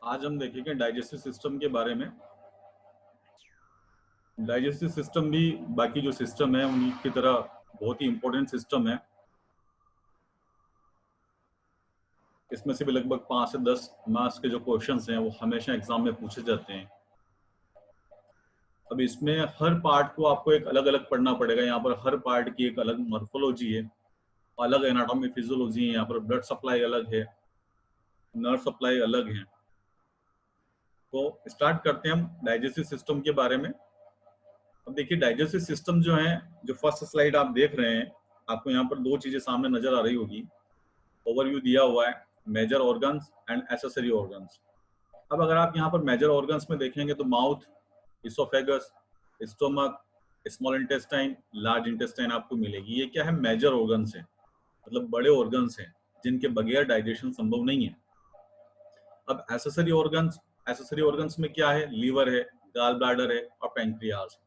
आज हम देखेंगे डाइजेस्टिव सिस्टम के बारे में। डाइजेस्टिव सिस्टम भी बाकी जो सिस्टम है उनकी तरह बहुत ही इंपॉर्टेंट सिस्टम है। इसमें से भी लगभग 5 से 10 मार्क्स के जो क्वेश्चंस हैं वो हमेशा एग्जाम में पूछे जाते हैं। अब इसमें हर पार्ट को आपको एक अलग अलग पढ़ना पड़ेगा। यहाँ पर हर पार्ट की एक अलग मॉर्फोलॉजी है, अलग एनाटॉमी फिजियोलॉजी है। यहाँ पर ब्लड सप्लाई अलग है, नर्व सप्लाई अलग है। तो स्टार्ट करते हैं हम डाइजेस्टिव सिस्टम के बारे में। अब देखिए डाइजेस्टिव सिस्टम जो है, जो फर्स्ट स्लाइड आप देख रहे हैं, आपको यहाँ पर दो चीजें सामने नजर आ रही होगी। ओवरव्यू दिया हुआ है, major organs and accessory organs. अब अगर आप यहाँ पर मेजर ऑर्गन्स में देखेंगे तो mouth, oesophagus, stomach, small intestine, large intestine आपको मिलेगी। ये क्या है? मेजर ऑर्गन्स है, मतलब बड़े ऑर्गन्स हैं जिनके बगैर डाइजेशन संभव नहीं है। अब एसेसरी ऑर्गन्स में क्या है? लीवर है, गाल ब्लैडर है और पैंक्रियाज।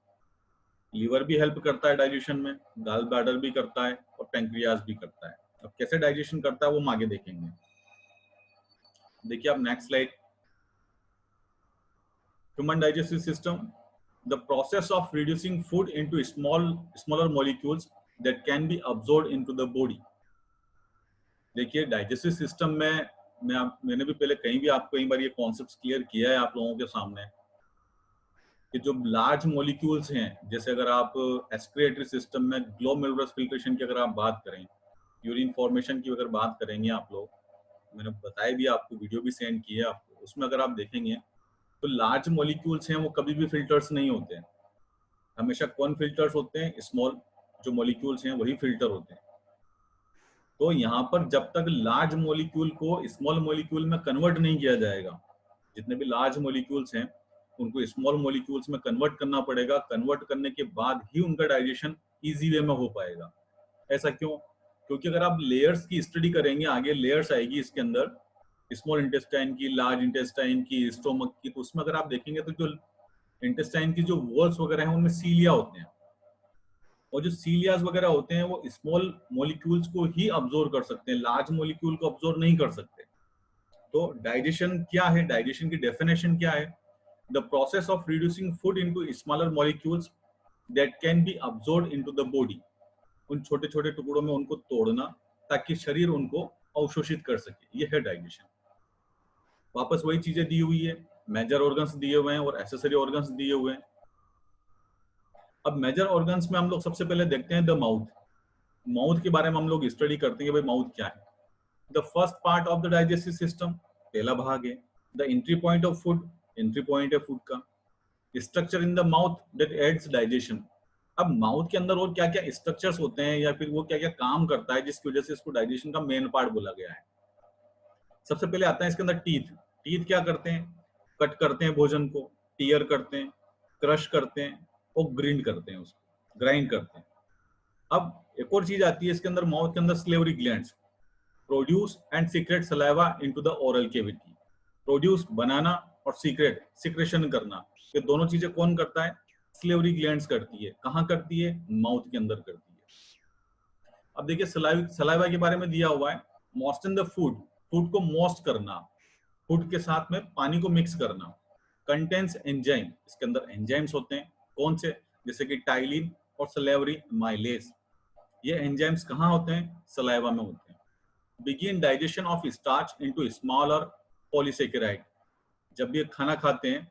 लीवर भी हेल्प करता है डाइजेशन में, गाल ब्लैडर भी करता है और पैंक्रियाज भी करता है। अब कैसे डाइजेशन करता है वो हम आगे देखेंगे। देखिए आप next slide. Human digestive system, the process of reducing food into smaller molecules that can be absorbed into the body. देखिए डाइजेस्टिव सिस्टम में मैंने भी पहले कई बार ये कॉन्सेप्ट क्लियर किया है आप लोगों के सामने कि जो लार्ज मॉलिक्यूल्स हैं, जैसे अगर आप एक्सक्रिएटरी सिस्टम में ग्लोमेरुलस फिल्ट्रेशन की अगर आप बात करें, यूरिन फॉर्मेशन की अगर बात करेंगे आप लोग, मैंने बताया भी आपको, वीडियो भी सेंड की है आपको, उसमें अगर आप देखेंगे तो लार्ज मॉलिक्यूल्स हैं वो कभी भी फिल्टर्स नहीं होते हैं। हमेशा कौन फिल्टर्स होते हैं? स्मॉल जो मॉलिक्यूल्स हैं वही फिल्टर होते हैं। तो यहाँ पर जब तक लार्ज मॉलिक्यूल को स्मॉल मॉलिक्यूल में कन्वर्ट नहीं किया जाएगा, जितने भी लार्ज मॉलिक्यूल्स हैं उनको स्मॉल मॉलिक्यूल्स में कन्वर्ट करना पड़ेगा। कन्वर्ट करने के बाद ही उनका डाइजेशन इजी वे में हो पाएगा। ऐसा क्यों? क्योंकि अगर आप लेयर्स की स्टडी करेंगे, आगे लेयर्स आएगी इसके अंदर, स्मॉल इंटेस्टाइन की, लार्ज इंटेस्टाइन की, स्टोमक की, तो उसमें अगर आप देखेंगे तो जो इंटेस्टाइन की जो वॉल्स वगैरह हैं उनमें सीलिया होते हैं, और जो सीलियाज वगैरह होते हैं वो स्मॉल मॉलिक्यूल्स को ही अब्सॉर्ब कर सकते हैं, लार्ज मॉलिक्यूल को अब्सॉर्ब नहीं कर सकते। तो डाइजेशन क्या है? डाइजेशन की डेफिनेशन क्या है? The process of reducing food into smaller molecules that can be absorbed into the body. उन छोटे छोटे टुकड़ों में उनको तोड़ना ताकि शरीर उनको अवशोषित कर सके, ये है डाइजेशन। वापस वही चीजें दी हुई है, मेजर ऑर्गन्स दिए हुए हैं और एसेसरी ऑर्गन्स दिए हुए हैं। अब मेजर ऑर्गन्स में हम लोग सबसे पहले देखते हैं द माउथ। माउथ के बारे में हम लोग स्टडी करते हैं भाई माउथ क्या है। The first part of the digestive system, पहला भाग है। The entry point of food, entry point है फूड का। Structure in the mouth that adds digestion. अब माउथ के अंदर और क्या क्या स्ट्रक्चर्स होते हैं या फिर वो क्या क्या काम करता है जिसकी वजह से इसको डाइजेशन का मेन पार्ट बोला गया है। सबसे पहले आता है इसके अंदर टीथ। टीथ क्या करते हैं? कट करते हैं भोजन को, टीयर करते हैं, क्रश करते हैं और ग्रिंड करते हैं, उसको ग्राइंड करते हैं। अब एक और चीज आती है इसके अंदर, माउथ के अंदर salivary glands produce and secrete saliva into the oral cavity. Produce बनाना और सीक्रेट सिक्रेशन करना, ये दोनों चीजें कौन करता है? स्लेवरी ग्लैंड्स करती है। कहाँ करती है? माउथ के अंदर करती है। अब देखिए सलाइवा के बारे में दिया हुआ है, मोस्टन द फूड, फूड को मोस्ट करना, फूड के साथ में पानी को मिक्स करना। कंटेंस एंजाइम, इसके अंदर एंजाइम्स होते हैं। कौन से? जैसे कि टाइलिन और सलेवरी माइलेज। ये एंजाइम्स कहाँ होते हैं? सलाइवा में होते हैं। Begin digestion of starch into smaller polysaccharide. जब भी खाना खाते हैं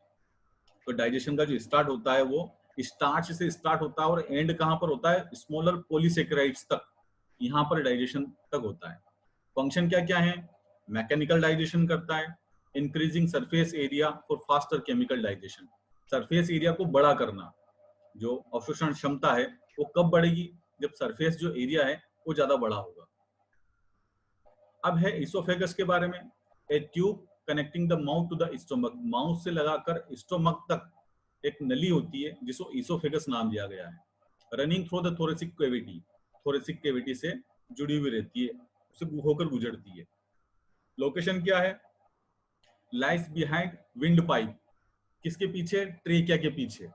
तो डाइजेशन का जो स्टार्ट होता है वो स्टार्च से स्टार्ट होता है और एंड कहाँ पर होता है? स्मॉलर पॉलीसेकेराइड्स तक, यहाँ पर डाइजेशन तक होता है। फंक्शन क्या क्या है? मैकेनिकल डाइजेशन करता है, increasing surface area for faster chemical digestion. Surface area को बड़ा करना, जो अवशोषण क्षमता है वो कब बढ़ेगी? जब सरफेस जो एरिया है वो ज्यादा बड़ा होगा। अब है इसोफेगस के बारे में। A tube connecting the mouth to the stomach, mouth से लगाकर स्टोमक तक एक नली होती है जिसको इसोफेगस नाम दिया गया है। Running through the thoracic cavity, thoracic cavity से जुड़ी हुई रहती है, उसे होकर गुजरती है। लोकेशन क्या है? लाइज बिहाइंड विंड पाइप, किसके पीछे? ट्रेकिया के पीछे।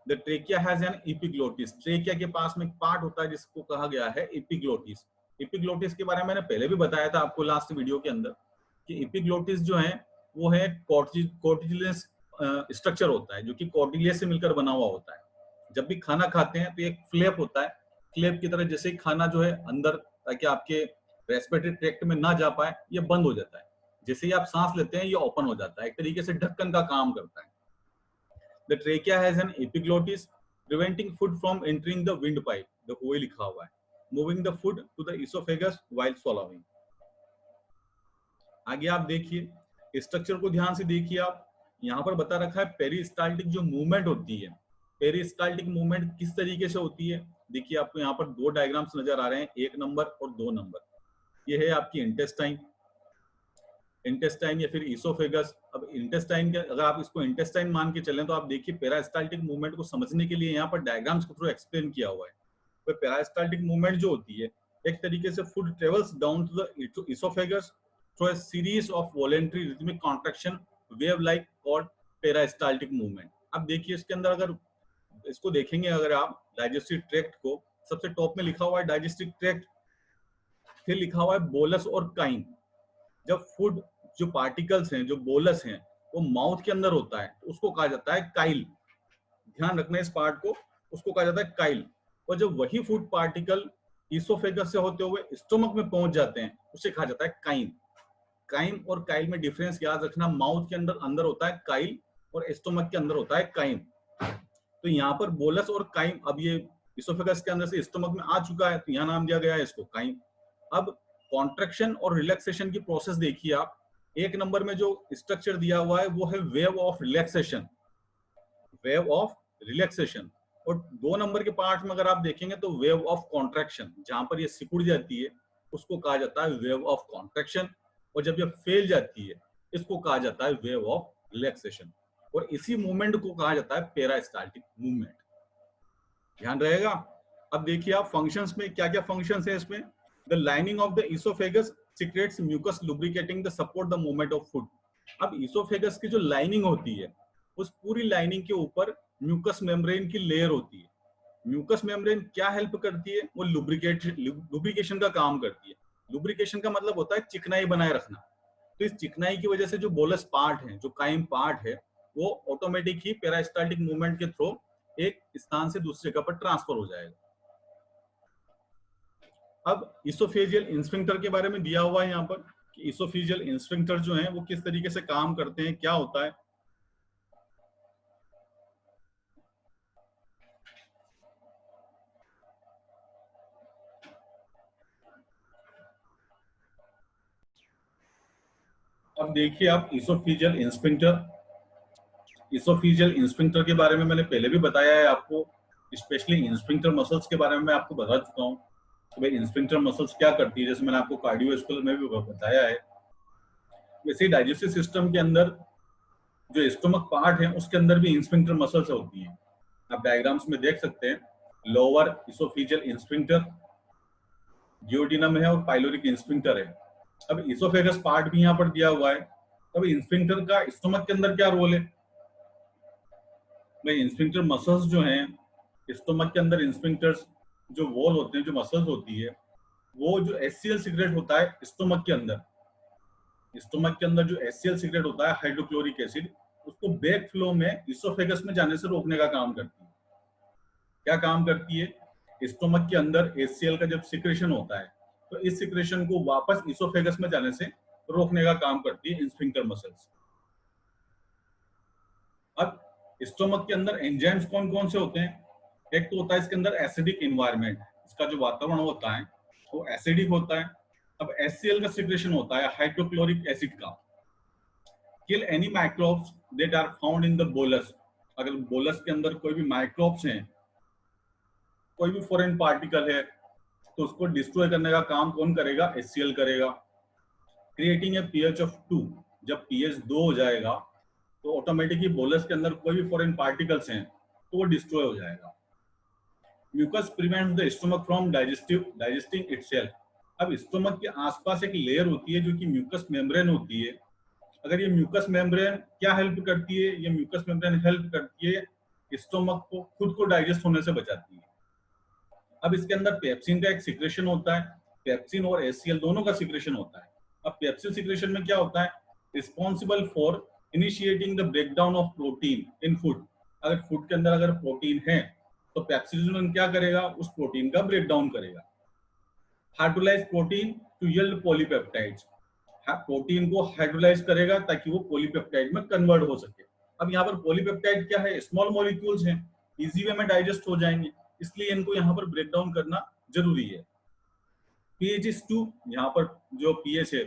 The trachea has an epiglottis, trachea के पास में एक पार्ट होता है जिसको कहा गया है एपिग्लोटिस। एपिग्लोटिस के बारे में मैंने पहले भी बताया था आपको लास्ट वीडियो के अंदर कि एपिग्लोटिस जो है वो है कोर्टिजिनस स्ट्रक्चर होता है, जो कि कोर्टिलियस से मिलकर बना हुआ होता है। जब भी खाना खाते हैं तो एक फ्लैप होता है, फ्लैप की तरह जैसे ही खाना जो है अंदर, ताकि आपके रेस्पिरेटरी ट्रैक्ट में ना जा पाए, ये बंद हो जाता है। जैसे ही आप सांस लेते हैं ये ओपन हो जाता है, एक तरीके से ढक्कन का काम करता है। The trachea has an epiglottis preventing food from entering the windpipe, the ओए लिखा हुआ है, moving the food to the oesophagus while swallowing। आगे आप देखिए, स्ट्रक्चर को ध्यान से देखिए। आप यहाँ पर बता रखा है पेरिस्टाल्टिक जो मूवमेंट होती है, पेरिस्टाल्टिक मूवमेंट किस तरीके से होती है। देखिए आपको यहाँ पर दो डायग्राम्स नजर आ रहे हैं, 1 नंबर और 2 नंबर। ये है आपकी इंटेस्टाइन, इंटेस्टाइन या फिर इसोफेगस। अब इंटेस्टाइन के, अगर आप इसको इंटेस्टाइन मान के चलें तो आप देखिए पेरिस्टाल्टिक मूवमेंट को समझने के लिए यहाँ पर डायग्राम्स के थ्रू एक्सप्लेन किया हुआ है। तो पेरिस्टाल्टिक मूवमेंट जो होती है, एक तरीके से food travels down to the oesophagus through a series of voluntary rhythmic contraction wave like called peristaltic movement। अब देखिए इसके अंदर अगर इसको देखेंगे, अगर आप डाइजेस्टिव ट्रैक्ट को, सबसे टॉप में लिखा हुआ है डाइजेस्टिव ट्रैक्ट, फिर लिखा हुआ है बोलस और काइन। जब फूड जो पार्टिकल्स हैं, जो बोलस हैं, वो माउथ के अंदर होता है तो उसको कहा जाता है काइल। ध्यान रखना इस पार्ट को, उसको कहा जाता है काइल। और जब वही फूड पार्टिकल इसोफेगस से होते हुए स्टोमक में पहुंच जाते हैं, उसे कहा जाता है काइन। काइम और काइल में डिफरेंस याद रखना, माउथ के अंदर अंदर होता है काइल और स्टोमक के अंदर होता है काइम। तो यहाँ पर बोलस और काइम, अब ये इसोफेगस के अंदर से स्टोमक में आ चुका है तो यहाँ नाम दिया गया है इसको काइम। अब कॉन्ट्रैक्शन और रिलैक्सेशन की प्रोसेस देखिए आप। 1 नंबर में जो स्ट्रक्चर दिया हुआ है वो है wave of relaxation, wave of relaxation. और 2 नंबर के पार्ट में अगर आप देखेंगे तो वेव ऑफ कॉन्ट्रैक्शन, जहां पर ये सिकुड़ जाती है उसको कहा जाता है वेव ऑफ कॉन्ट्रैक्शन। और जब ये फैल जाती है इसको कहा जाता है वेव ऑफ रिलैक्सेशन। और इसी मूवमेंट को कहा जाता है पेरिस्टाल्टिक मूवमेंट। ध्यान रहेगा। अब देखिए आप फंक्शंस में क्या क्या फंक्शंस है इसमें। The lining of the oesophagus secretes mucus lubricating the support the movement of food. अब इसोफेगस की जो लाइनिंग होती है, उस पूरी लाइनिंग के ऊपर म्यूकस मेम्ब्रेन की लेयर होती है। म्यूकस मेम्ब्रेन क्या हेल्प करती है, वो लुब्रिकेशन का काम करती है। लुब्रिकेशन का मतलब होता है चिकनाई बनाए रखना। तो इस चिकनाई की वजह से जो बोलस पार्ट है, जो काइम पार्ट है, वो ऑटोमेटिक ही पेरिस्टाल्टिक मूवमेंट के थ्रू एक स्थान से दूसरी जगह पर ट्रांसफर हो जाएगा। अब इसोफेजियल इंस्फिंक्टर के बारे में दिया हुआ है यहाँ पर कि इसोफेजियल इंस्फिंक्टर जो है वो किस तरीके से काम करते हैं, क्या होता है। अब देखिए आप इसोफेजियल इंस्फिंक्टर, इसोफेजियल इंस्फिंक्टर के बारे में मैंने पहले भी बताया है आपको, स्पेशली इंस्फिंक्टर मसल्स के बारे में मैं आपको बता चुका हूँ तो भाई इंस्फिंक्टर मसल्स क्या करती है, जैसे मैंने आपको कार्डियोवैस्कुलर में भी बताया है। वैसे डाइजेस्टिव सिस्टम के अंदर जो स्टोमक पार्ट है उसके अंदर भी इंस्फिंक्टर मसल्स होती हैं। आप डायग्राम्स में देख सकते हैं, लोअर इसोफेजियल इंस्फिंक्टर, जियोडिनम है और पाइलोरिक इंस्फिंक्टर है। अब इसोफेगस पार्ट भी यहाँ पर दिया हुआ है। अब इंस्फिंक्टर का स्टोमक के अंदर क्या रोल है। भाई इंस्फिंक्टर मसल्स जो हैं स्टोमक के अंदर, इंस्फिंक्टर्स जो वॉल होते हैं, जो मसल्स होती है, वो जो एचसीएल सीक्रेट होता है स्टोमक के अंदर, स्टोमक के अंदर जो एचसीएल सीक्रेट होता है हाइड्रोक्लोरिक एसिड, उसको बैक फ्लो में इसोफेगस में जाने से रोकने का काम करती है। क्या काम करती है, स्टोमक के अंदर एचसीएल का जब सिक्रेशन होता है तो इस सिक्रेशन को वापस इसोफेगस में जाने से रोकने का काम करती है इंस्फिंक्टर मसल्स। अब स्टोमक के अंदर एंजाइम्स कौन कौन से होते हैं। एक तो होता है इसके अंदर एसिडिक एनवायरनमेंट, इसका जो वातावरण होता है वो एसिडिक होता है। अब एचसीएल का सिक्रेशन होता है हाइड्रोक्लोरिक एसिड का। Kill any microbes that are found in the bolus. अगर बोलस के अंदर कोई भी माइक्रोब्स हैं, कोई भी फॉरेन पार्टिकल है, तो उसको डिस्ट्रॉय करने का काम कौन करेगा, एचसीएल करेगा। क्रिएटिंग ए पीएच ऑफ 2, जब पीएच 2 हो जाएगा तो ऑटोमेटिकली बोलस के अंदर कोई भी फॉरेन पार्टिकल्स हैं तो वो डिस्ट्रॉय हो जाएगा। Mucus prevents the stomach from digesting itself. अब स्टोमक के आसपास एक लेयर होती है जो कि म्यूकस मेम्ब्रेन होती है। अगर ये म्यूकस मेम्ब्रेन क्या हेल्प करती है, ये म्यूकस मेम्ब्रेन हेल्प करती है स्टोमक को खुद को डाइजेस्ट होने से बचाती है। अब इसके अंदर पेप्सिन का एक सिक्रेशन होता है, पेप्सिन और एचसीएल दोनों का सिक्रेशन होता है। अब पेप्सिन सिक्रेशन में क्या होता है, responsible for initiating the breakdown of protein in food. अगर फूड के अंदर अगर प्रोटीन है तो पेप्सिडोजन क्या करेगा, उस प्रोटीन का ब्रेकडाउन करेगा। Hydrolyse protein to yield polypeptides, protein को हाइड्रोलाइज करेगा ताकि वो पॉलीपेप्टाइड में कन्वर्ट हो सके। अब यहाँ पर पॉलीपेप्टाइड क्या है, स्मॉल मॉलिक्यूल्स हैं, इजी वे में डाइजेस्ट हो जाएंगे, इसलिए इनको यहाँ पर ब्रेक डाउन करना जरूरी है। पीएच इज 2, यहाँ पर जो पीएच है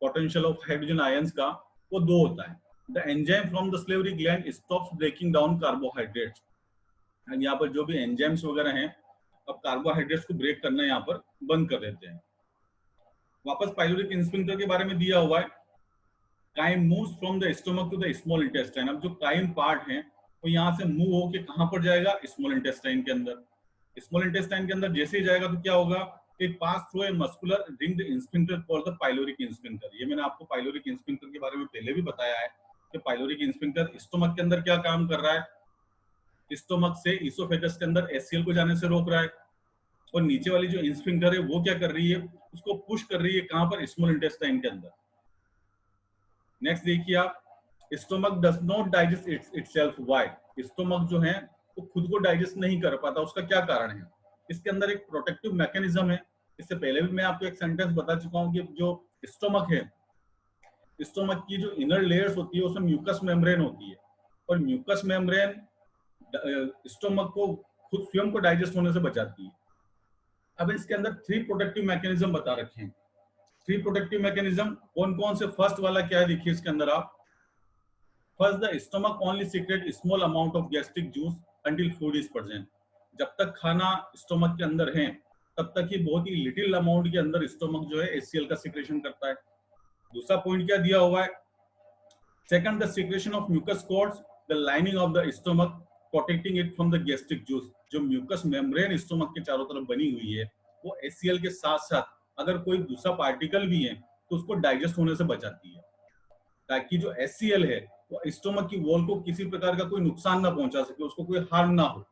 पोटेंशियल ऑफ हाइड्रोजन आयंस का वो 2 होता है। The enzyme from the salivary gland stops breaking down carbohydrates, यहाँ पर जो भी एंजाइम्स वगैरह हैं अब कार्बोहाइड्रेट्स को ब्रेक करना यहाँ पर बंद कर देते हैं। वापस पाइलोरिक स्फिंक्टर के बारे में दिया हुआ है, chyme moves from the stomach to the small intestine. अब जो काइम पार्ट है वो यहाँ से मूव होके कहाँ पर जाएगा, स्मॉल इंटेस्टाइन के अंदर। स्मॉल इंटेस्टाइन के अंदर जैसे ही जाएगा तो क्या होगा, it pass through a muscular ringed sphincter called the pyloric sphincter. ये मैंने आपको पाइलोरिक स्फिंक्टर के बारे में पहले भी बताया है कि पाइलोरिक स्फिंक्टर स्टमक के अंदर क्या काम कर रहा है, स्टमक से इसोफेगस के अंदर एचसीएल को जाने से रोक रहा है, और नीचे वाली जो स्फिंक्टर है वो क्या कर रही है, उसको पुश कर रही है कहां पर, स्मॉल इंटेस्टाइन के अंदर। नेक्स्ट देखिए आप, stomach does not digest itself. Why? Stomach जो है वो खुद को डाइजेस्ट नहीं कर पाता, उसका क्या कारण है? इसके अंदर एक प्रोटेक्टिव मैकेनिज्म है। इससे पहले भी मैं आपको एक सेंटेंस बता चुका हूं कि जो स्टमक है, स्टमक की जो इनर लेयर्स होती है उसमें म्यूकस मेम्ब्रेन होती है, और म्यूकस मेम्ब्रेन स्टमक को खुद स्वयं को डाइजेस्ट होने से बचाती है। अब इसके अंदर 3 प्रोटेक्टिव मैकेनिज्म बता रखे हैं। 3 प्रोटेक्टिव मैकेनिज्म कौन कौन से? फर्स्ट वाला क्या है, देखिए इसके अंदर आप, first the stomach only secret small amount of gastric juice until food is present. जब तक खाना स्टमक के अंदर है तब तक ही बहुत ही लिटिल अमाउंट के अंदर स्टमक जो है एचसीएल का सिक्रेशन करता है। दूसरा पॉइंट क्या दिया हुआ है, second the secretion of mucus coats the lining of the stomach protecting it from the gastric juice. जो म्यूकस मेम्ब्रेन स्टमक के चारों तरफ बनी हुई है वो एचसीएल के साथ साथ अगर कोई दूसरा पार्टिकल भी है तो उसको डाइजेस्ट होने से बचाती है, ताकि जो एचसीएल है वो स्टमक की वॉल को किसी प्रकार का कोई नुकसान ना पहुंचा सके, उसको कोई हार्म ना हो।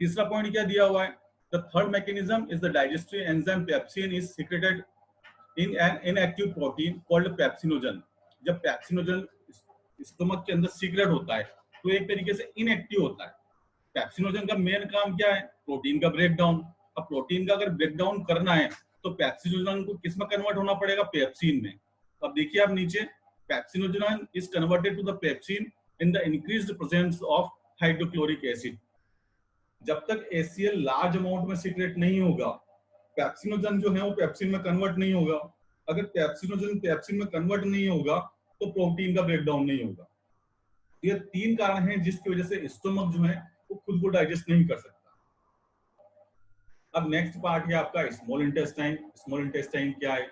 तीसरा पॉइंट क्या दिया हुआ है, the third mechanism is the digestive enzyme pepsin is secreted in an inactive protein called pepsinogen. जब पेप्सिनोजन स्टमक के अंदर सीक्रेट होता है तो एक तरीके से इनएक्टिव होता है। पेप्सिनोजन का मेन काम क्या है, प्रोटीन का ब्रेकडाउन। अब प्रोटीन का अगर ब्रेकडाउन करना है तो पेप्सिनोजन को किस में कन्वर्ट होना पड़ेगा, पेप्सिन में। अब देखिए आप नीचे, pepsinogen is converted to the pepsin in the increased presence of hydrochloric acid. जब तक एचसीएल लार्ज अमाउंट में सीक्रेट नहीं होगा, पेप्सिनोजन जो है वो पेप्सिन में कन्वर्ट नहीं होगा। अगर पेप्सिनोजन पेप्सिन में कन्वर्ट नहीं होगा तो प्रोटीन का ब्रेकडाउन नहीं होगा। ये 3 कारण हैं जिसकी वजह से स्टमक जो है वो खुद को डाइजेस्ट नहीं कर सकता। अब नेक्स्ट पार्ट है आपका स्मॉल इंटेस्टाइन। स्मॉल इंटेस्टाइन क्या है,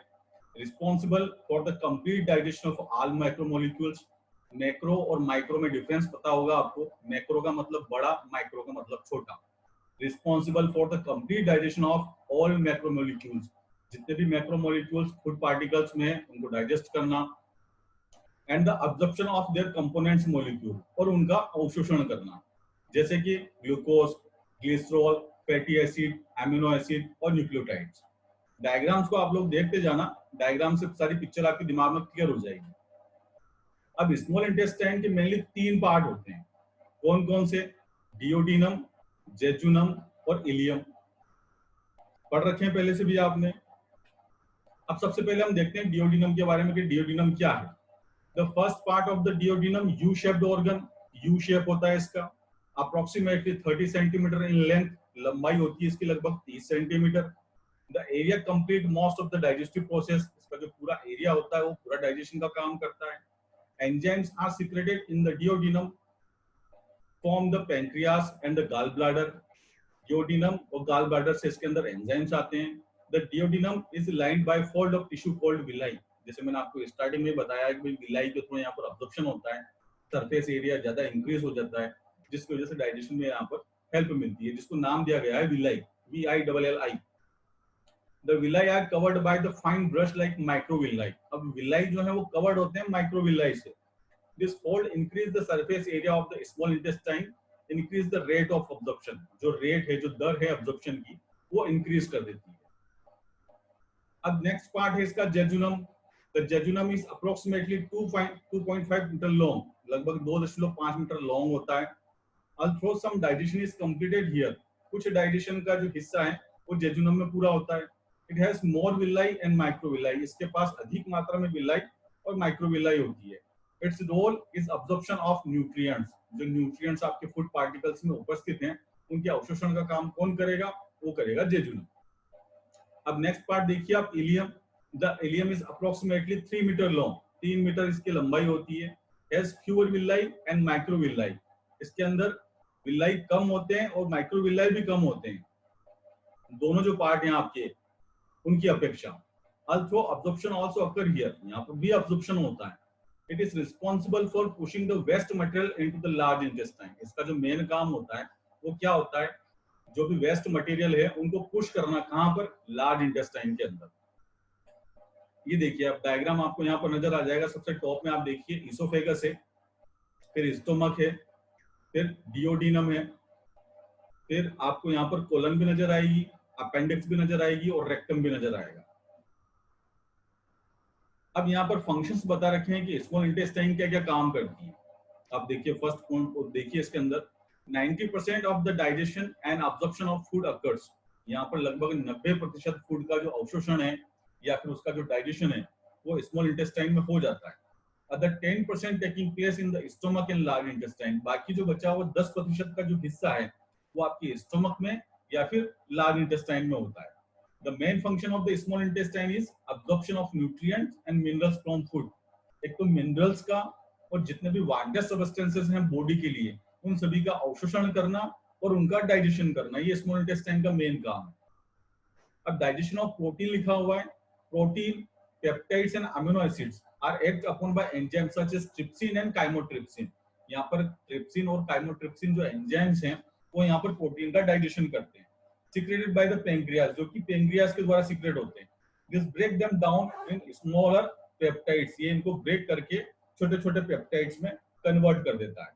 responsible for the complete digestion of all macromolecules. Macro और माइक्रो में डिफरेंस पता होगा आपको, मैक्रो का मतलब बड़ा, माइक्रो का मतलब छोटा। Responsible for the complete digestion of all macromolecules, जितने भी मैक्रोमोलिक्यूल्स फूड पार्टिकल्स में उनको डाइजेस्ट करना, and the absorption of their components molecule, और उनका अवशोषण करना, जैसे कि glucose, glycerol, fatty acid, amino acid और न्यूक्लियोटाइड्स। डायग्राम्स को आप लोग देखते जाना, डायग्राम से सारी पिक्चर आपके दिमाग में क्लियर हो जाएगी। अब स्मॉल इंटेस्टाइन के मेनली 3 पार्ट होते हैं। कौन कौन से? डियोडिनम, जेजुनम और इलियम। पढ़ रखे हैं पहले से भी आपने। अब सबसे पहले हम देखते हैं डियोडिनम के बारे में कि डियोडिनम क्या है। The first part of the duodenum U shaped organ, U shape होता है इसका, अप्रोक्सीमेटली 30 सेंटीमीटर इन लेंथ, लंबाई होती है इसकी लगभग 30 centimetre. The area complete most of the digestive process, इसका जो पूरा एरिया होता है वो पूरा डाइजेशन का काम करता है। Enzymes are secreted in the duodenum from the pancreas and the gall bladder. Duodenum और गॉल ब्लैडर से इसके अंदर एंजाइम्स आते हैं। The duodenum is lined by fold of tissue called villi. जैसे मैंने आपको स्टार्टिंग में बताया कि विलाई के थ्रू यहाँ पर अब्जॉर्प्शन होता है, सरफेस एरिया ज्यादा इंक्रीज हो जाता है, जिसकी वजह से डाइजेशन में यहाँ पर हेल्प मिलती है, जिसको नाम दिया गया है villi, VILLI। The villi are covered by the fine brush like microvilli. अब विलाई जो है वो कवर्ड होते हैं माइक्रोविलाई से। This fold increase the surface area of the small intestine, increase the rate of absorption. जो रेट है, जो दर है अब्जॉर्प्शन की, वो इंक्रीज कर देती है। अब नेक्स्ट पार्ट है इसका jejunum. The jejunum is approximately 2.5 meter long, लगभग 2.5 मीटर लॉन्ग होता है. Although some digestion is completed here, कुछ डाइजेशन का जो हिस्सा है वो जेजुनम में पूरा होता है. It has more villi and microvilli. इसके पास अधिक मात्रा में villi और microvilli होती है. Its role is absorption of nutrients. जो nutrients आपके food particles में उपस्थित हैं, उनके अवशोषण का काम कौन करेगा? वो करेगा जेजुनम. अब नेक्स्ट पार्ट देखिए आप, ileum. The ileum is approximately 3 metre long, 3 metre इसकी लंबाई होती है. Has fewer villi and microvilli. इसके अंदर विलाई कम होते हैं और माइक्रोविलाई भी कम होते हैं, दोनों जो पार्ट हैं आपके उनकी अपेक्षा. Although absorption also occur here, यहाँ पर भी अब्जॉर्प्शन होता है. It is responsible for pushing the waste material into the large intestine. इसका जो मेन काम होता है वो क्या होता है? जो भी वेस्ट मटेरियल है उनको पुश करना, कहां पर? लार्ज इंटेस्टाइन के अंदर. ये देखिए आप डायग्राम आपको यहाँ पर नजर आ जाएगा. सबसे टॉप में आप देखिए इसोफेगस है, फिर स्टोमक है, फिर डिओडिनम है, फिर आपको यहाँ पर कोलन भी नजर आएगी, अपेंडिक्स भी नजर आएगी और रेक्टम भी नजर आएगा. अब यहाँ पर फंक्शंस बता रखे हैं कि स्मॉल इंटेस्टाइन क्या क्या काम करती है. आप देखिए फर्स्ट पॉइंट देखिए, इसके अंदर 90% of the digestion and absorption of food occurs. यहाँ पर लगभग 90% फूड का जो अवशोषण है या फिर उसका जो डाइजेशन है वो स्मॉल इंटेस्टाइन में हो जाता है. Other 10% taking place in the stomach and large intestine. बाकी जो बचा हुआ 10% का जो हिस्सा है वो आपकी स्टोमक में या फिर लार्ज इंटेस्टाइन में होता है. The main function of the small intestine is absorption of nutrients and minerals from food. एक तो मिनरल्स का और जितने भी वाटर सब्सटेंसेस हैं बॉडी के लिए उन सभी का अवशोषण करना और उनका डाइजेशन करना, ये स्मॉल इंटेस्टाइन का मेन काम है. अब डाइजेशन ऑफ प्रोटीन लिखा हुआ है. Protein, peptides and amino acids are act upon by enzymes such as trypsin and chymotrypsin. यहाँ पर ट्रिप्सिन और काइमोट्रिप्सिन जो एंजाइम्स हैं वो यहाँ पर प्रोटीन का डाइजेशन करते हैं. Secreted by the pancreas, जो कि पेंक्रियास के द्वारा सीक्रेट होते हैं. This break them down in smaller peptides. ये इनको ब्रेक करके छोटे छोटे पेप्टाइड्स में कन्वर्ट कर देता है.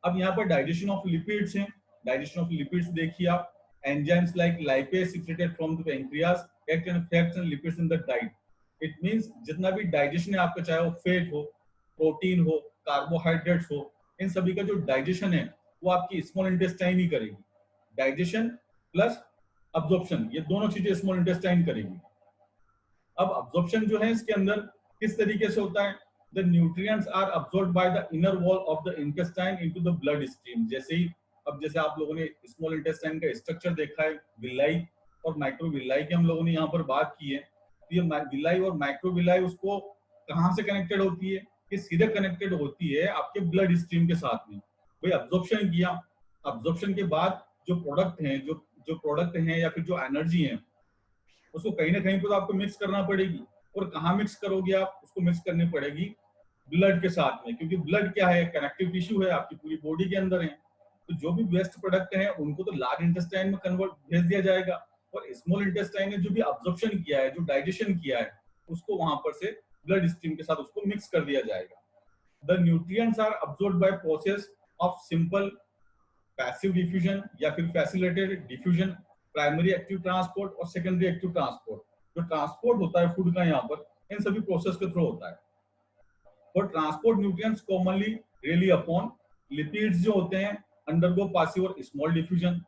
अब यहाँ पर डाइजेशन ऑफ लिपिड्स हैं. डाइजेशन ऑफ लिपिड्स देखिए आप. Enzymes like lipase secreted from the pancreas act and affects and lipids in the diet. It means जितना भी डाइजेशन है आपका, चाहे वो फैट हो, प्रोटीन हो, कार्बोहाइड्रेट्स हो, इन सभी का जो डाइजेशन है वो आपकी स्मॉल इंटेस्टाइन ही करेगी. डाइजेशन प्लस अब्जॉर्प्शन, ये दोनों चीजें स्मॉल इंटेस्टाइन करेगी. अब अब्जॉर्प्शन जो है इसके अंदर किस तरीके से होता है? The nutrients are absorbed by the inner wall of the intestine into the blood stream. जैसे ही अब जैसे आप लोगों ने स्मॉल इंटेस्टाइन का स्ट्रक्चर देखा है, विलाई और माइक्रोविलाई की हम लोगों ने यहाँ पर बात की है. तो ये विलाई और माइक्रोविलाई उसको कहाँ से कनेक्टेड होती है? ये सीधे कनेक्टेड होती है आपके ब्लड स्ट्रीम के साथ में. भाई अब्जॉर्प्शन किया, अब्जॉर्प्शन के बाद जो प्रोडक्ट हैं, जो प्रोडक्ट हैं या फिर जो एनर्जी है, उसको कहीं ना कहीं पर तो आपको मिक्स करना पड़ेगी. और कहाँ मिक्स करोगे आप? उसको मिक्स करनी पड़ेगी ब्लड के साथ में, क्योंकि ब्लड क्या है? कनेक्टिव टिश्यू है, आपकी पूरी बॉडी के अंदर है. तो जो भी वेस्ट प्रोडक्ट है उनको तो लार्ज इंटेस्टाइन में कन्वर्ट भेज दिया जाएगा, और स्मॉल इंटेस्टाइन ने जो भी अब्जॉर्प्शन किया है, जो डाइजेशन किया है, उसको वहां पर से ब्लड स्ट्रीम के साथ उसको मिक्स कर दिया जाएगा. The nutrients are absorbed by process of simple passive diffusion या फिर facilitated diffusion, primary active transport और सेकेंडरी एक्टिव ट्रांसपोर्ट. जो ट्रांसपोर्ट होता है फूड का यहाँ पर इन सभी प्रोसेस के थ्रू होता है. और transport nutrients commonly really upon lipids जो होते हैं अंडरगो पासिव और स्मॉल डिफ्यूजन.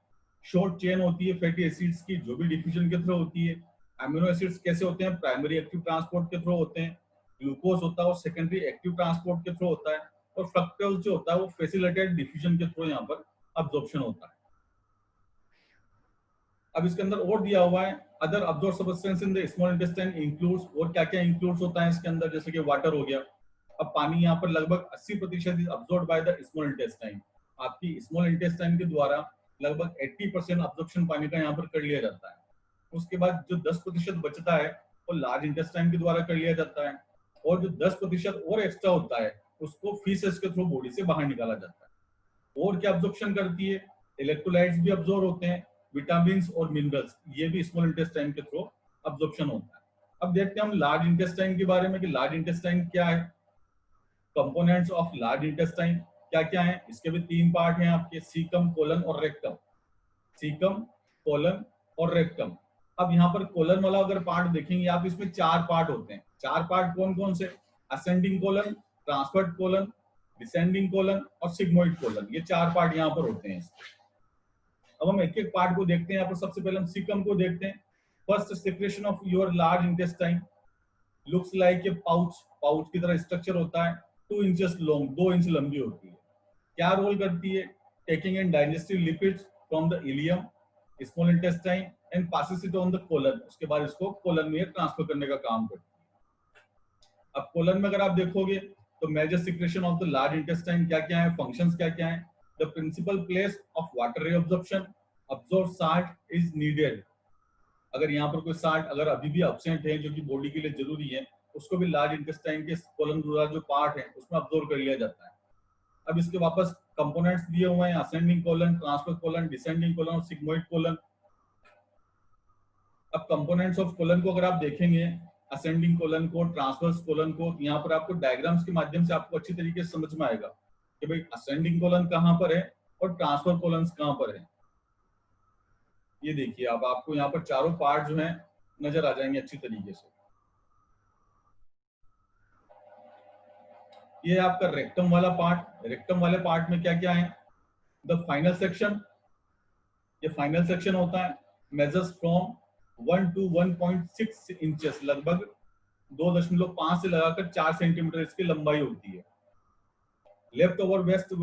शॉर्ट चेन होती है फैटी एसिड्स की, जो भी डिफ्यूजन के थ्रू होती है. अमीनो एसिड्स कैसे होते हैं? प्राइमरी एक्टिव ट्रांसपोर्ट के थ्रू होते हैं. ग्लूकोज होता है वो सेकेंडरी एक्टिव ट्रांसपोर्ट के थ्रू होता है. और फ्रक्टोज जो होता है वो फैसिलिटेटेड डिफ्यूजन के थ्रू यहाँ पर अब्जॉर्प्शन होता है. अब इसके अंदर और दिया हुआ है other absorb substance in the small intestine includes. और क्या क्या इंक्लूड्स होता है इसके अंदर? जैसे कि वाटर हो गया. अब पानी यहाँ पर लगभग 80% is absorbed by the small intestine. आपकी स्मॉल इंटेस्टाइन के द्वारा लगभग 80% अब्जॉर्प्शन पानी का यहाँ पर कर लिया जाता है. उसके बाद जो 10% बचता है वो लार्ज इंटेस्टाइन के द्वारा कर लिया जाता है. और जो 10% और एक्स्ट्रा होता है उसको फीसेस के थ्रू बॉडी से बाहर निकाला जाता है. और क्या अब्जॉर्प्शन करती है? इलेक्ट्रोलाइट्स भी अब्सॉर्ब होते हैं, विटामिन्स और मिनरल्स, ये भी स्मॉल इंटेस्टाइन के थ्रू अब्जॉर्प्शन होता है. अब देखते हैं हम लार्ज इंटेस्टाइन के बारे में कि लार्ज इंटेस्टाइन क्या है. कंपोनेंट्स ऑफ लार्ज इंटेस्टाइन क्या क्या है? इसके भी 3 पार्ट हैं आपके, सीकम, कोलन और रेक्टम. सीकम, कोलन और रेक्टम. अब यहाँ पर कोलन वाला अगर पार्ट देखेंगे आप, इसमें 4 पार्ट होते हैं। 4 पार्ट कौन कौन से? Ascending colon, transverse colon, descending colon और सिग्मोइड कोलन, ये 4 पार्ट यहाँ पर होते हैं। अब हम एक एक पार्ट को देखते हैं। यहाँ पर सबसे पहले हम सीकम को देखते हैं। First secretion of your large intestine looks like a pouch, pouch की तरह स्ट्रक्चर होता है, 2 इंचेस लॉन्ग, 2 इंच लंबी होती है। क्या रोल करती है? Taking in digestive lipids from the ilium, small intestine and passes it on the colon, उसके बाद इसको कोलन में ट्रांसफर करने का काम करती है। अब कोलन में अगर आप देखोगे तो major secretion of the large intestine क्या क्या है, फंक्शंस क्या क्या है? The principal place of water reabsorption, absorb salt is needed. अगर यहाँ पर कोई साल्ट अगर अभी भी एब्सेंट है जो कि बॉडी के लिए जरूरी है, उसको भी लार्ज इंटेस्टाइन के कोलन जो पार्ट है उसमें अब्सॉर्ब कर लिया जाता है। अब इसके वापस कंपोनेंट्स दिए हुए हैं, ascending colon, transverse colon, descending colon और सिग्मोइड कोलन। अब कंपोनेंट्स ऑफ कोलन को अगर आप देखेंगे, असेंडिंग कोलन को, ट्रांसवर्स कोलन को, यहाँ पर आपको डायग्राम्स के माध्यम से आपको अच्छी तरीके से समझ में आएगा कि भाई असेंडिंग कोलन कहाँ पर है और ट्रांसफर कोलन कहाँ पर है। ये देखिए अब आपको यहाँ पर चारों पार्ट जो है नजर आ जाएंगे अच्छी तरीके से। ये आपका रेक्टम वाला पार्ट। रेक्टम वाले पार्ट में क्या क्या है? द फाइनल सेक्शन, ये फाइनल सेक्शन होता है, मेजर्स फ्रॉम 1 to 1.6 इंचेस, लगभग 2.5 से लगाकर 4 सेंटीमीटर इसकी लंबाई होती है। Left over waste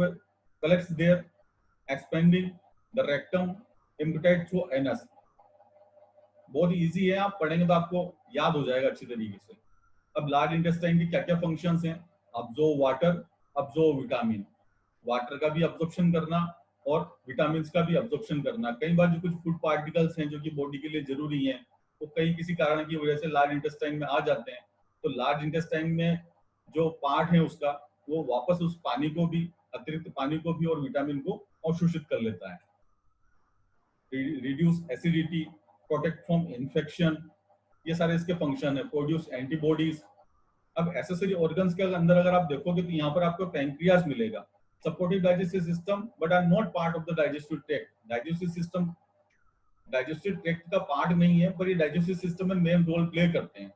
collects there expanding the rectum impeded through anus. बहुत इजी है, आप पढ़ेंगे तो आपको याद हो जाएगा अच्छी तरीके से। अब लार्ज इंटेस्टाइन की क्या क्या फंक्शंस हैं? Absorb water, absorb vitamin, water का भी अब्जॉर्प्शन करना और विटामिन का भी अब्जॉर्प्शन करना। कई बार जो कुछ फूड पार्टिकल्स हैं जो कि बॉडी के लिए जरूरी हैं, वो कई किसी कारण की वजह से लार्ज इंटेस्टाइन में आ जाते हैं, तो लार्ज इंटेस्टाइन में जो पार्ट है उसका, वो वापस उस पानी को भी, अतिरिक्त पानी को भी और विटामिन को अवशोषित कर लेता है। Reduce acidity, protect from infection, ये सारे इसके फंक्शन है। Produce antibodies. अब एसेसरी ऑर्गन्स के अंदर अगर आप देखोगे तो यहाँ पर आपको पैंक्रियास मिलेगा, supportive digestive system but are not part of the digestive tract. Digestive system digestive tract का पार्ट नहीं है, पर ये डाइजेस्टिव सिस्टम में मेन रोल प्ले करते हैं।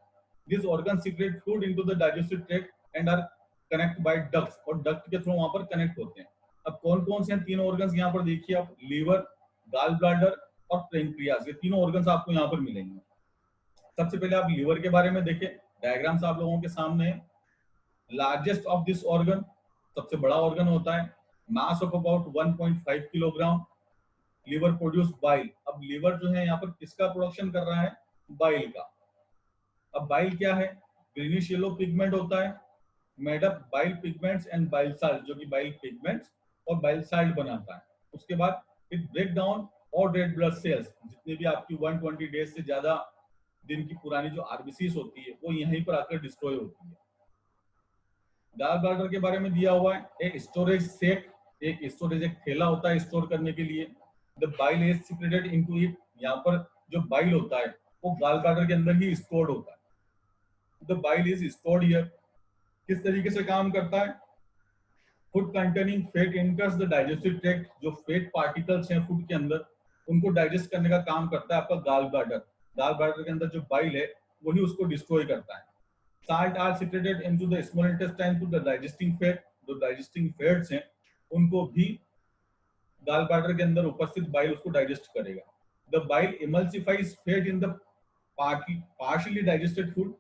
This organ secrete food into the digestive tract and are connect by ducts, और duct के थ्रू वहां पर कनेक्ट होते हैं। अब कौन कौन से हैं तीन ऑर्गन्स यहाँ पर देखिए आप, लीवर, गाल ब्लैडर और पैंक्रियास, ये तीनों ऑर्गन्स आपको यहाँ पर मिलेंगे। सबसे पहले आप लीवर के बारे में देखें, डायग्राम्स आप लोगों के सामने है। लार्जेस्ट ऑफ दिस ऑर्गन, सबसे बड़ा ऑर्गन होता है, mass of about 1.5 kilogram. Liver produce bile. अब लीवर जो है यहाँ पर किसका प्रोडक्शन कर रहा है? बाइल का। अब बाइल क्या है? ग्रीनिश येलो पिगमेंट होता है, made up bile pigments and bile salt, जो कि बाइल पिगमेंट्स और बाइल साल्ट बनाता है। उसके बाद इट ब्रेक डाउन और रेड ब्लड सेल्स, जितनी भी आपकी 120 डेज से ज्यादा दिन की पुरानी जो आरबीसीज होती है वो यहीं पर आकर डिस्ट्रॉय होती है। गाल ब्लैडर के बारे में दिया हुआ है, एक स्टोरेज सेट, एक स्टोरेज, एक थैला होता है स्टोर करने के लिए। The bile is secreted into it, यहाँ पर जो बाइल होता है वो गाल ब्लैडर के अंदर ही स्टोर्ड होता है। The bile is stored here. किस तरीके से काम करता है? Food containing fat enters the digestive tract, जो फैट पार्टिकल्स हैं फूड के अंदर उनको डाइजेस्ट करने का काम करता है आपका गाल ब्लैडर। गाल ब्लैडर के अंदर जो बाइल है वही उसको डिस्ट्रॉय करता है। Salt are secreted into the small intestine to the digesting fat, जो डाइजेस्टिंग फैट्स हैं उनको भी गाल ब्लैडर के अंदर उपस्थित बाइल उसको डाइजेस्ट करेगा। The bile emulsifies fat in the partially digested food,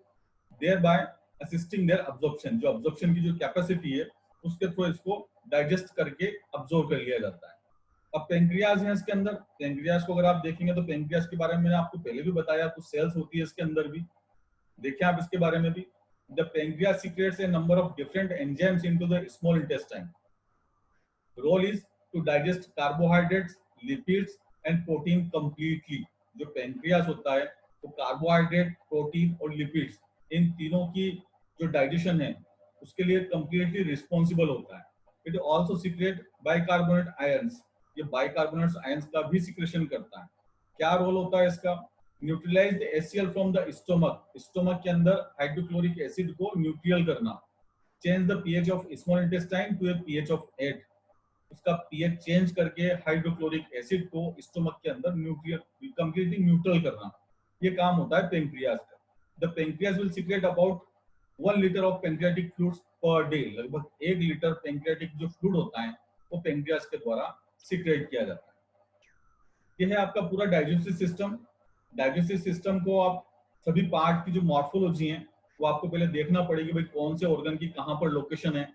thereby assisting their absorption, जो absorption की जो कैपेसिटी है उसके थ्रू इसको डाइजेस्ट करके अब्सॉर्ब कर लिया जाता है। अब पेंक्रियाज है इसके अंदर। पेंक्रियाज को अगर आप देखेंगे तो पेंक्रियाज के बारे में मैंने आपको पहले भी बताया, कुछ सेल्स होती है इसके अंदर भी, देखिए आप इसके बारे में भी। The pancreas secretes a number of different enzymes into the small intestine. The role is to digest carbohydrates, lipids and protein completely. जो pancreas होता है वो कार्बोहाइड्रेट, प्रोटीन और लिपिड्स, इन तीनों की जो डाइजेशन है उसके लिए completely responsible होता है। It also secrete bicarbonate ions. ये बाइकार्बोनेट आयंस का भी सिक्रेशन करता है। क्या रोल होता है इसका? Neutralise the HCl from the stomach, stomach के अंदर हाइड्रोक्लोरिक एसिड को न्यूट्रल करना। Change the pH of small intestine to a pH of 8, उसका पीएच चेंज करके हाइड्रोक्लोरिक एसिड को स्टोमक के अंदर न्यूट्रल, कंप्लीटली न्यूट्रल करना। ये काम होता है पेंक्रियाज का. The pancreas will secret about 1 litre of pancreatic fluids per day. लगभग 1 लीटर पेंक्रियाटिक जो फ्लूइड होता है वो पेंक्रियाज के द्वारा सीक्रेट किया जाता है. ये है आपका पूरा डाइजेस्टिव सिस्टम. डाइजेस्टिव सिस्टम को आप सभी पार्ट की जो मॉर्फोलॉजी है वो आपको पहले देखना पड़ेगी, भाई कौन से ऑर्गन की कहाँ पर लोकेशन है,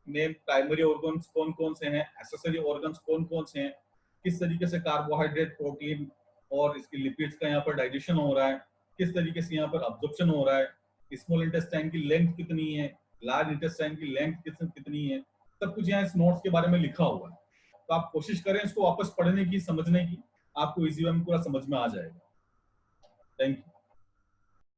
मेन प्राइमरी ऑर्गन्स कौन कौन से हैं, एक्सेसरी ऑर्गन्स कौन कौन से हैं, किस तरीके से कार्बोहाइड्रेट, प्रोटीन और इसकी लिपिड्स का यहाँ पर डाइजेशन हो रहा है, किस तरीके से यहाँ पर अब्जॉर्प्शन हो रहा है, स्मॉल इंटेस्टाइन की लेंथ कितनी है, लार्ज इंटेस्टाइन की लेंथ कितनी है, सब कुछ यहाँ इस नोट्स के बारे में लिखा हुआ है. तो आप कोशिश करें इसको वापस पढ़ने की, समझने की, आपको इजी वे में पूरा समझ में आ जाएगा. Thank you.